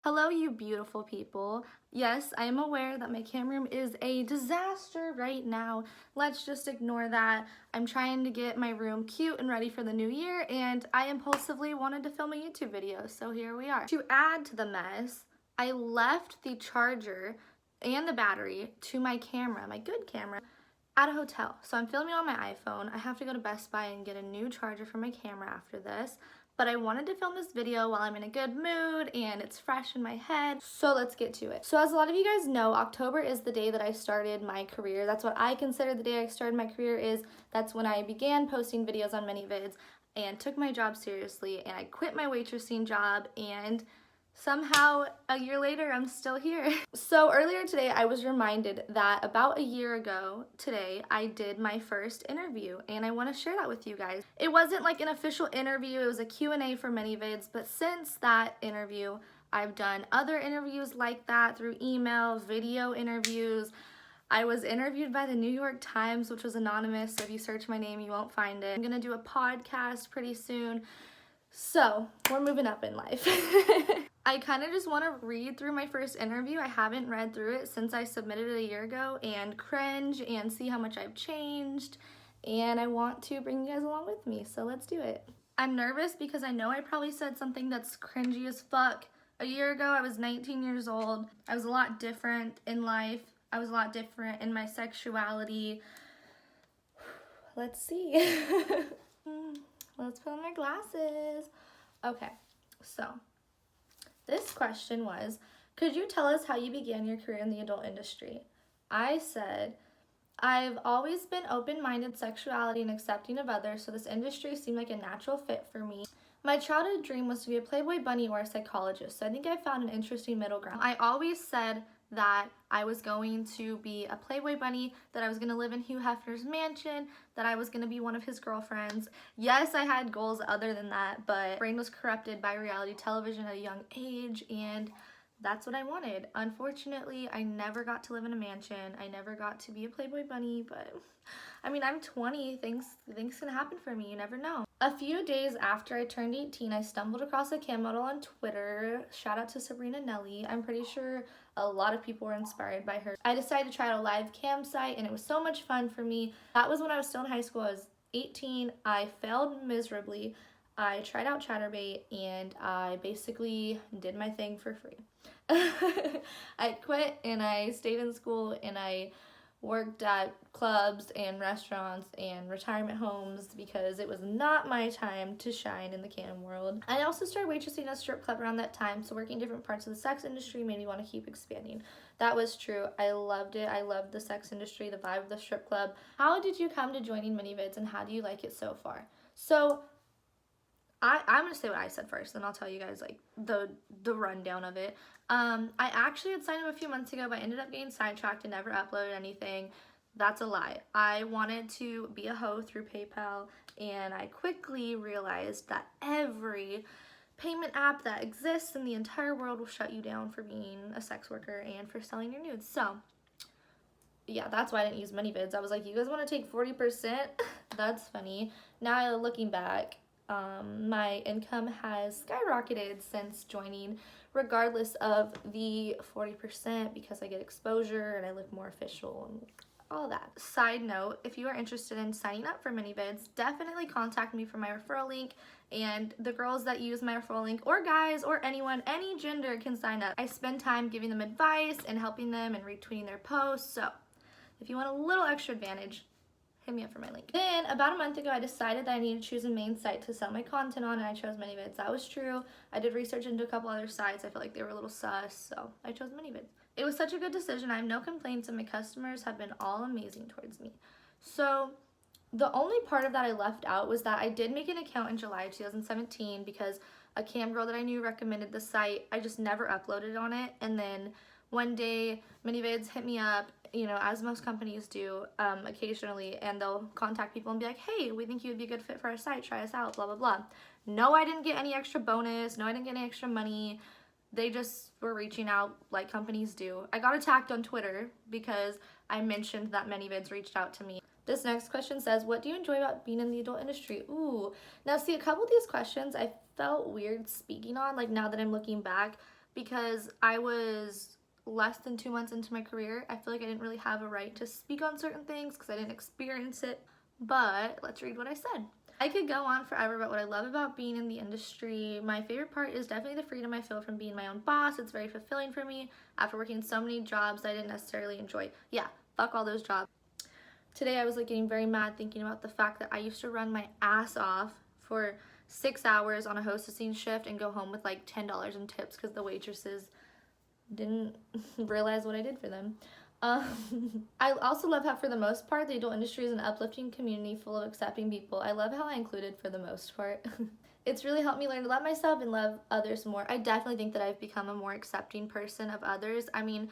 Hello, you beautiful people. Yes, I am aware that my camera room is a disaster right now. Let's just ignore that. I'm trying to get my room cute and ready for the new year, and I impulsively wanted to film a YouTube video, so here we are. To add to the mess, I left the charger and the battery to my camera, my good camera, at a hotel. So I'm filming on my iPhone. I have to go to Best Buy and get a new charger for my camera after this. But I wanted to film this video while I'm in a good mood and it's fresh in my head. So let's get to it. So as a lot of you guys know, October is the day that I started my career. That's what I consider the day I started my career that's when I began posting videos on ManyVids and took my job seriously, and I quit my waitressing job, and somehow a year later I'm still here. So earlier today I was reminded that about a year ago today I did my first interview, and I want to share that with you guys. It wasn't like an official interview, it was a Q&A for ManyVids, but since that interview I've done other interviews like that through email, video interviews. I was interviewed by the New York Times, which was anonymous, so if you search my name you won't find it. I'm gonna do a podcast pretty soon. So, we're moving up in life. I kind of just want to read through my first interview. I haven't read through it since I submitted it a year ago, and cringe and see how much I've changed, and I want to bring you guys along with me, so let's do it. I'm nervous because I know I probably said something that's cringy as fuck. A year ago, I was 19 years old. I was a lot different in life. I was a lot different in my sexuality. Let's see. Let's put on my glasses. Okay, so this question was, could you tell us how you began your career in the adult industry? I said, I've always been open-minded sexuality and accepting of others, so this industry seemed like a natural fit for me. My childhood dream was to be a Playboy bunny or a psychologist, so I think I found an interesting middle ground. I always said that I was going to be a Playboy bunny, that I was going to live in Hugh Hefner's mansion, that I was going to be one of his girlfriends. Yes, I had goals other than that, but my brain was corrupted by reality television at a young age, and that's what I wanted. Unfortunately, I never got to live in a mansion. I never got to be a Playboy bunny, but I mean, I'm 20. Things can happen for me. You never know. A few days after I turned 18, I stumbled across a cam model on Twitter. Shout out to Sabrina Nelly. I'm pretty sure a lot of people were inspired by her. I decided to try out a live cam site, and it was so much fun for me. That was when I was still in high school. I was 18. I failed miserably. I tried out Chatterbait, and I basically did my thing for free. I quit, and I stayed in school, and I worked at clubs and restaurants and retirement homes because it was not my time to shine in the cam world. I also started waitressing at a strip club around that time, so working different parts of the sex industry made me want to keep expanding. That was true. I loved it. I loved the sex industry, the vibe of the strip club. How did you come to joining ManyVids, and how do you like it so far? So I'm going to say what I said first, then I'll tell you guys like the rundown of it. I actually had signed up a few months ago, but I ended up getting sidetracked and never uploaded anything. That's a lie. I wanted to be a hoe through PayPal, and I quickly realized that every payment app that exists in the entire world will shut you down for being a sex worker and for selling your nudes. So yeah, that's why I didn't use ManyVids. I was like, you guys want to take 40%? That's funny. Now looking back, my income has skyrocketed since joining, regardless of the 40%, because I get exposure and I look more official and all that. Side note, if you are interested in signing up for ManyVids, definitely contact me for my referral link, and the girls that use my referral link, or guys, or anyone, any gender can sign up. I spend time giving them advice and helping them and retweeting their posts, so if you want a little extra advantage, hit me up for my link. Then, about a month ago, I decided that I needed to choose a main site to sell my content on, and I chose ManyVids. That was true. I did research into a couple other sites. I felt like they were a little sus, so I chose ManyVids. It was such a good decision. I have no complaints, and my customers have been all amazing towards me. So the only part of that I left out was that I did make an account in July of 2017 because a cam girl that I knew recommended the site. I just never uploaded on it, and then one day ManyVids hit me up, you know, as most companies do occasionally, and they'll contact people and be like, hey, we think you would be a good fit for our site, try us out, blah, blah, blah. No, I didn't get any extra bonus. No, I didn't get any extra money. They just were reaching out like companies do. I got attacked on Twitter because I mentioned that ManyVids reached out to me. This next question says, what do you enjoy about being in the adult industry? Ooh, now see, a couple of these questions I felt weird speaking on, like now that I'm looking back, because I was less than 2 months into my career. I feel like I didn't really have a right to speak on certain things because I didn't experience it. But let's read what I said. I could go on forever about what I love about being in the industry. My favorite part is definitely the freedom I feel from being my own boss. It's very fulfilling for me after working so many jobs I didn't necessarily enjoy. Yeah, fuck all those jobs. Today I was like getting very mad thinking about the fact that I used to run my ass off for 6 hours on a hostessing shift and go home with like $10 in tips because the waitresses didn't realize what I did for them. I also love how, for the most part, the adult industry is an uplifting community full of accepting people. I love how I included for the most part. It's really helped me learn to love myself and love others more. I definitely think that I've become a more accepting person of others. I mean,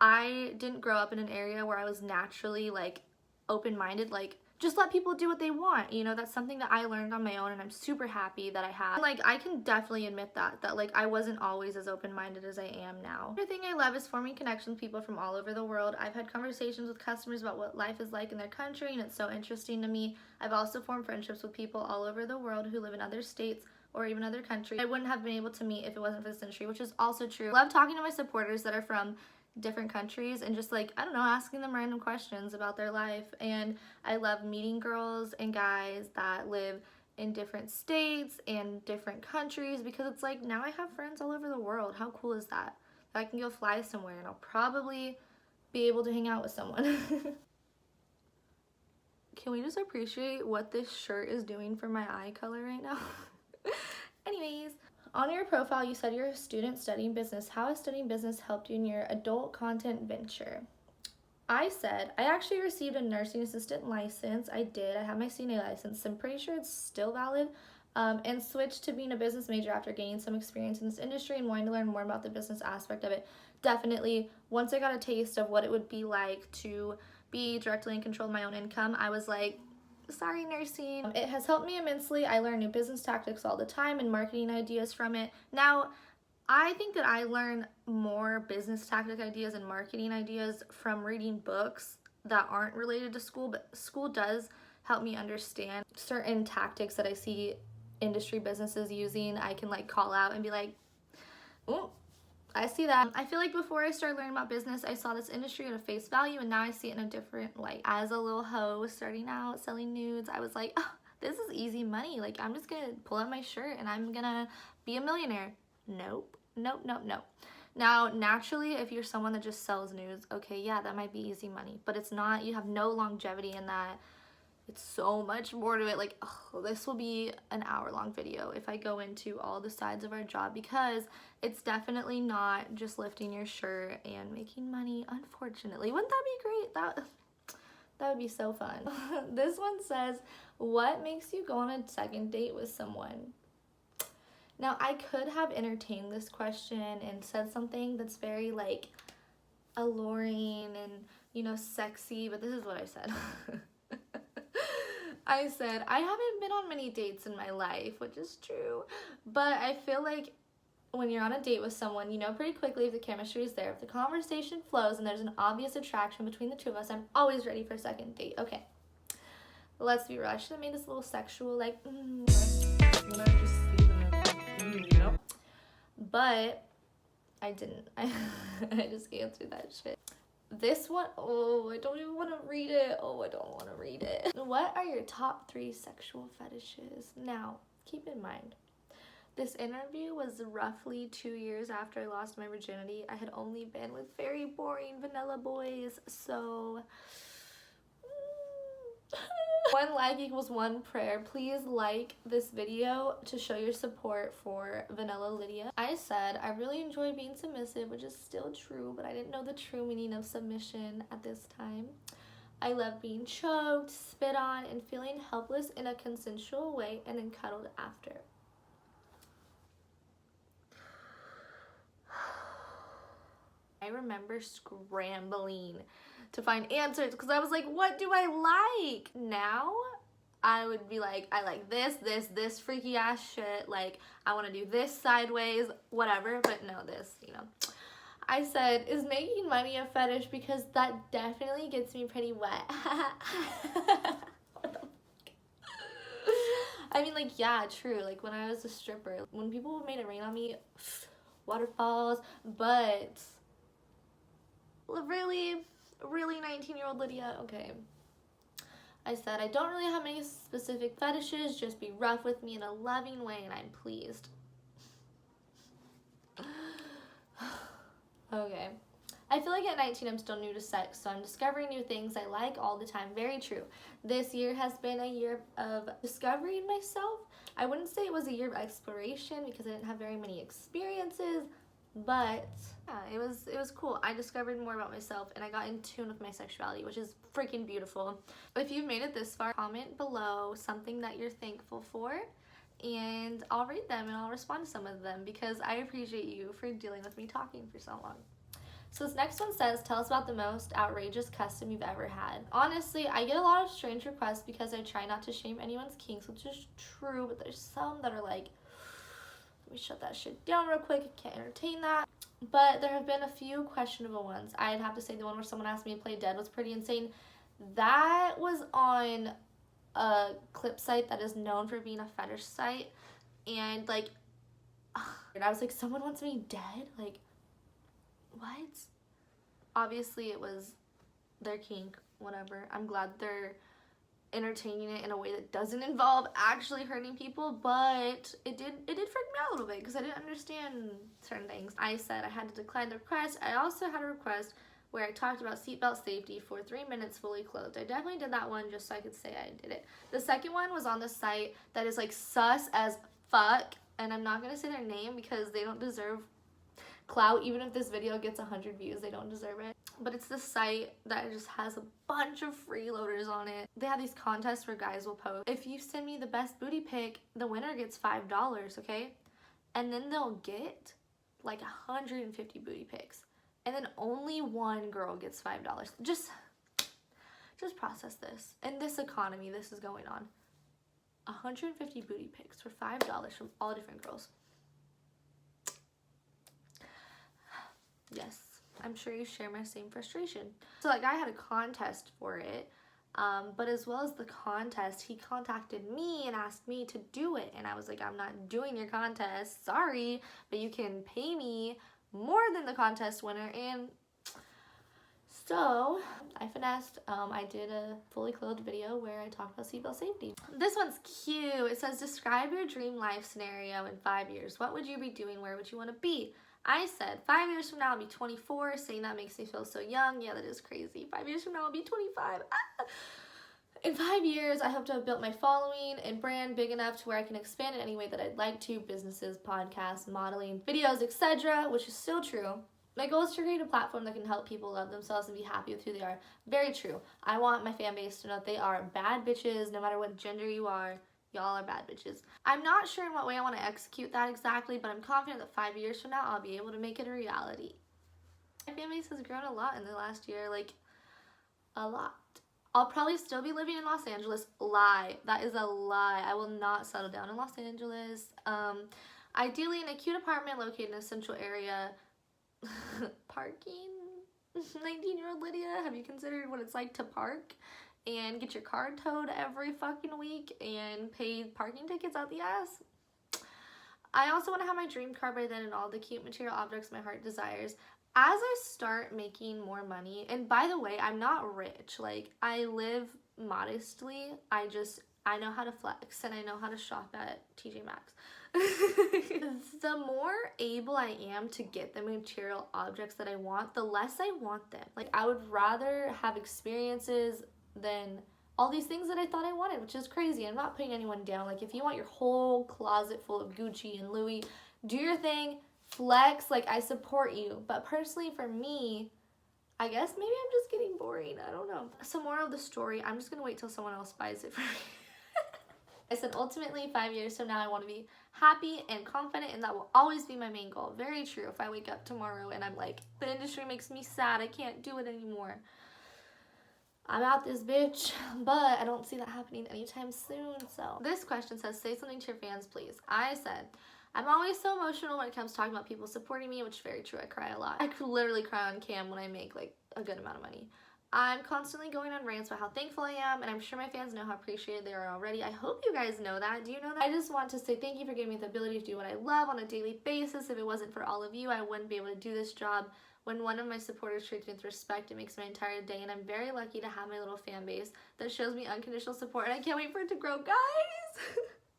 I didn't grow up in an area where I was naturally like open-minded, like just let people do what they want, you know. That's something that I learned on my own, and I'm super happy that I have. Like, I can definitely admit that like I wasn't always as open-minded as I am now. Another thing I love is forming connections with people from all over the world. I've had conversations with customers about what life is like in their country, and it's so interesting to me. I've also formed friendships with people all over the world who live in other states or even other countries I wouldn't have been able to meet if it wasn't for this industry, which is also true. I love talking to my supporters that are from different countries and just like, I don't know, asking them random questions about their life. And I love meeting girls and guys that live in different states and different countries, because it's like, now I have friends all over the world. How cool is that? I can go fly somewhere and I'll probably be able to hang out with someone. Can we just appreciate what this shirt is doing for my eye color right now? Anyways, on your profile, you said you're a student studying business. How has studying business helped you in your adult content venture? I said, I actually received a nursing assistant license. I did. I have my CNA license. I'm pretty sure it's still valid. And switched to being a business major after gaining some experience in this industry and wanting to learn more about the business aspect of it. Definitely, once I got a taste of what it would be like to be directly in control of my own income, I was like, sorry, nursing. It has helped me immensely. I learn new business tactics all the time and marketing ideas from it. Now, I think that I learn more business tactic ideas and marketing ideas from reading books that aren't related to school, but school does help me understand certain tactics that I see industry businesses using. I can like call out and be like, oh, I see that. I feel like before I started learning about business, I saw this industry at a face value, and now I see it in a different light. As a little hoe starting out selling nudes, I was like, oh, this is easy money. Like, I'm just gonna pull out my shirt and I'm gonna be a millionaire. Nope, nope, nope, nope. Now, naturally, if you're someone that just sells nudes, okay, yeah, that might be easy money, but it's not. You have no longevity in that. It's so much more to it. Like, oh, this will be an hour-long video if I go into all the sides of our job, because it's definitely not just lifting your shirt and making money, unfortunately. Wouldn't that be great? That would be so fun. This one says, what makes you go on a second date with someone? Now, I could have entertained this question and said something that's very, like, alluring and, you know, sexy, but this is what I said. I said, I haven't been on many dates in my life, which is true, but I feel like when you're on a date with someone, you know pretty quickly if the chemistry is there. If the conversation flows and there's an obvious attraction between the two of us, I'm always ready for a second date. Okay, let's be real. I should have made this a little sexual, like, but I didn't. I just answered that shit. This one, oh, I don't even want to read it. Oh, I don't want to read it. What are your top 3 sexual fetishes? Now, keep in mind, this interview was roughly 2 years after I lost my virginity. I had only been with very boring vanilla boys, so... One like equals one prayer. Please like this video to show your support for Vanilla Lydia. I said, I really enjoy being submissive, which is still true, but I didn't know the true meaning of submission at this time. I love being choked, spit on, and feeling helpless in a consensual way and then cuddled after. I remember scrambling to find answers because I was like, what do I like? Now I would be like, I like this freaky ass shit, like I want to do this sideways, whatever, but no, this, you know. I said, is making money a fetish? Because that definitely gets me pretty wet. What the fuck? I mean, like, yeah, true. Like, when I was a stripper, when people made it rain on me, waterfalls, but really 19-year-old Lydia, okay. I said, I don't really have any specific fetishes, just be rough with me in a loving way and I'm pleased. Okay. I feel like at 19 I'm still new to sex, so I'm discovering new things I like all the time. Very true. This year has been a year of discovering myself. I wouldn't say it was a year of exploration because I didn't have very many experiences, but yeah, it was cool. I discovered more about myself and I got in tune with my sexuality, which is freaking beautiful. If you've made it this far, comment below something that you're thankful for and I'll read them and I'll respond to some of them because I appreciate you for dealing with me talking for so long. So this next one says, tell us about the most outrageous custom you've ever had. Honestly, I get a lot of strange requests because I try not to shame anyone's kinks, which is true, but there's some that are like, let me shut that shit down real quick, I can't entertain that. But there have been a few questionable ones. I'd have to say the one where someone asked me to play dead was pretty insane. That was on a clip site that is known for being a fetish site, and like, and I was like, someone wants me dead? Like, what? Obviously it was their kink, whatever. I'm glad they're entertaining it in a way that doesn't involve actually hurting people, but it did freak me out a little bit because I didn't understand certain things. I said I had to decline the request. I also had a request where I talked about seatbelt safety for 3 minutes fully clothed. I definitely did that one just so I could say I did it. The second one was on the site that is like sus as fuck, and I'm not gonna say their name because they don't deserve clout. Even if this video gets 100 views, they don't deserve it. But it's this site that just has a bunch of freeloaders on it. They have these contests where guys will post, if you send me the best booty pic, the winner gets $5, okay? And then they'll get like 150 booty pics, and then only one girl gets $5. Just process this. In this economy, this is going on. 150 booty pics for $5 from all different girls. Yes, I'm sure you share my same frustration. So that guy had a contest for it, but as well as the contest, he contacted me and asked me to do it. And I was like, I'm not doing your contest, sorry, but you can pay me more than the contest winner. And so I finessed. I did a fully clothed video where I talked about seatbelt safety. This one's cute. It says, describe your dream life scenario in 5 years. What would you be doing? Where would you want to be? I said 5 years from now I'll be 24. Saying that makes me feel so young. Yeah, that is crazy. 5 years from now I'll be 25. Ah! In 5 years, I hope to have built my following and brand big enough to where I can expand in any way that I'd like to. Businesses, podcasts, modeling, videos, etc., which is still true. My goal is to create a platform that can help people love themselves and be happy with who they are. Very true. I want my fan base to know that they are bad bitches no matter what gender you are. Y'all are bad bitches. I'm not sure in what way I want to execute that exactly, but I'm confident that 5 years from now, I'll be able to make it a reality. My fan base has grown a lot in the last year, like, a lot. I'll probably still be living in Los Angeles. Lie. That is a lie. I will not settle down in Los Angeles. Ideally in a cute apartment located in a central area. Parking? 19-year-old Lydia, have you considered what it's like to park and get your car towed every fucking week and pay parking tickets out the ass? I also want to have my dream car by then and all the cute material objects my heart desires. As I start making more money, and by the way, I'm not rich. Like, I live modestly. I know how to flex and I know how to shop at TJ Maxx. The more able I am to get the material objects that I want, the less I want them. Like, I would rather have experiences than all these things that I thought I wanted, which is crazy. I'm not putting anyone down. Like, if you want your whole closet full of Gucci and Louis, do your thing, flex, like, I support you. But personally, for me, I guess maybe I'm just getting boring. I don't know. So moral of the story, I'm just gonna wait till someone else buys it for me. I said ultimately 5 years from now I want to be happy and confident, and that will always be my main goal. Very true. If I wake up tomorrow and I'm like, the industry makes me sad, I can't do it anymore, I'm out this bitch. But I don't see that happening anytime soon. So this question says, say something to your fans, please. I said, I'm always so emotional when it comes to talking about people supporting me, which is very true. I cry a lot. I could literally cry on cam when I make like a good amount of money. I'm constantly going on rants about how thankful I am, and I'm sure my fans know how appreciated they are already. I hope you guys know that. Do you know that? I just want to say thank you for giving me the ability to do what I love on a daily basis. If it wasn't for all of you, I wouldn't be able to do this job. When one of my supporters treats me with respect, it makes my entire day, and I'm very lucky to have my little fan base that shows me unconditional support, and I can't wait for it to grow, guys!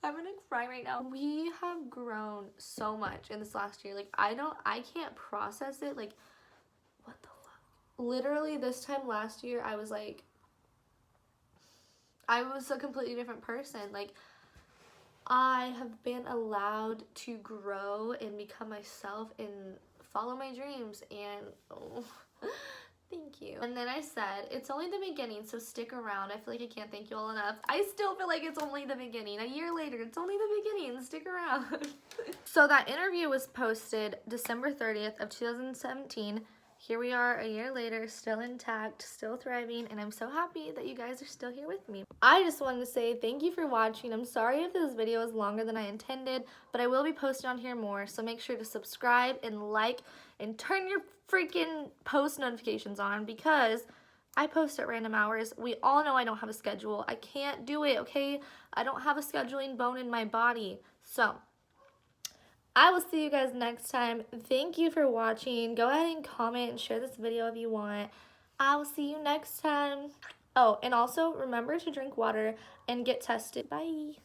I'm gonna cry right now. We have grown so much in this last year. Like, I can't process it. Like, what the fuck? Literally, this time last year, I was a completely different person. Like, I have been allowed to grow and become myself and follow my dreams, and oh, thank you. And then I said, it's only the beginning, so stick around. I feel like I can't thank you all enough. I still feel like it's only the beginning. A year later, it's only the beginning. Stick around. So that interview was posted December 30th of 2017. Here we are a year later, still intact, still thriving, and I'm so happy that you guys are still here with me. I just wanted to say thank you for watching. I'm sorry if this video is longer than I intended, but I will be posting on here more, so make sure to subscribe and like and turn your freaking post notifications on, because I post at random hours. We all know I don't have a schedule. I can't do it, okay? I don't have a scheduling bone in my body. So I will see you guys next time. Thank you for watching. Go ahead and comment and share this video if you want. I will see you next time. Oh, and also remember to drink water and get tested. Bye.